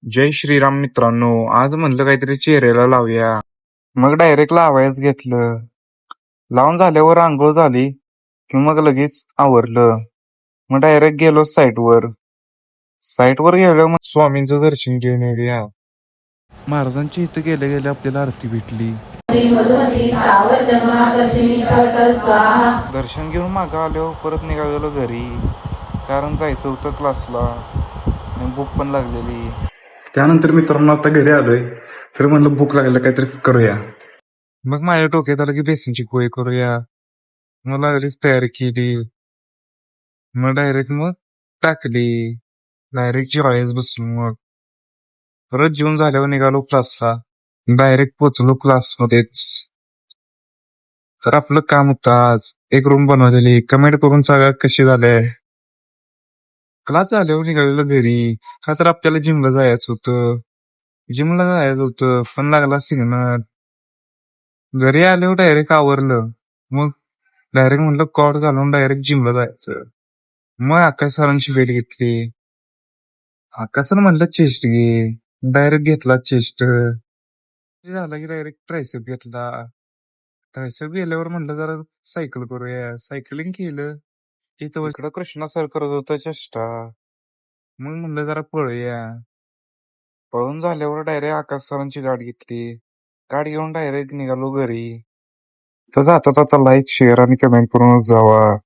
जय श्रीराम मित्रांनो. आज म्हणलं काहीतरी चेहऱ्याला लावूया. मग डायरेक्ट लावायच घेतलं. लावून झाल्यावर आंघोळ झाली की मग लगेच आवरलं. मग डायरेक्ट गेलो साईटवर. साईटवर गेलो मग स्वामींचं दर्शन घेऊन येऊया. महाराजांची इथं गेल्या गेल्या आपल्याला आरती भेटली. दर्शन घेऊन मागं आलो. परत निघालेलो घरी, कारण जायचं होतं क्लासला आणि भूक पण लागलेली. त्यानंतर मित्रांनो आता घरी आलोय, तर म्हणलं भूक लागलं काहीतरी करूया. मग माझ्या डोक्यात आलं की बेसनची पोळी करूया. मग लागलीच तयारी केली. मग डायरेक्ट टाकली. डायरेक्ट जेवायच बसलो. मग परत जेवण झाल्यावर निघालो क्लासला. डायरेक्ट पोचलो क्लासमध्येच. तर आपलं काम होतं आज एक रूम बनवलेली. कमेंट करून सांगा कशी झाले. क्लास झाल्यावर निघालेलो घरी, का तर आपल्याला जिमला जायचं होतं. पण लागला सिग्नल. घरी आल्यावर डायरेक्ट आवरलं. मग डायरेक्ट म्हणलं कॉट घालून डायरेक्ट जिमला जायचं. मग आकाश सरांची भेट घेतली. आकाश सर म्हणलं चेस्ट घे. डायरेक्ट घेतला चेस्ट. झाला की डायरेक्ट ट्रायसेप घेतला. ट्रायसेप गेल्यावर म्हणलं जरा सायकल करूया. सायकलिंग केलं. तिथं इकडं कृष्णा सर करत होता चेष्टा. मग म्हणलं जरा पळूया. पळून झाल्यावर डायरेक्ट आकाश सरांची गाडी घेतली. गाडी घेऊन डायरेक्ट निघालो घरी. तर जाता जाता लाईक शेअर आणि कमेंट करूनच जावा.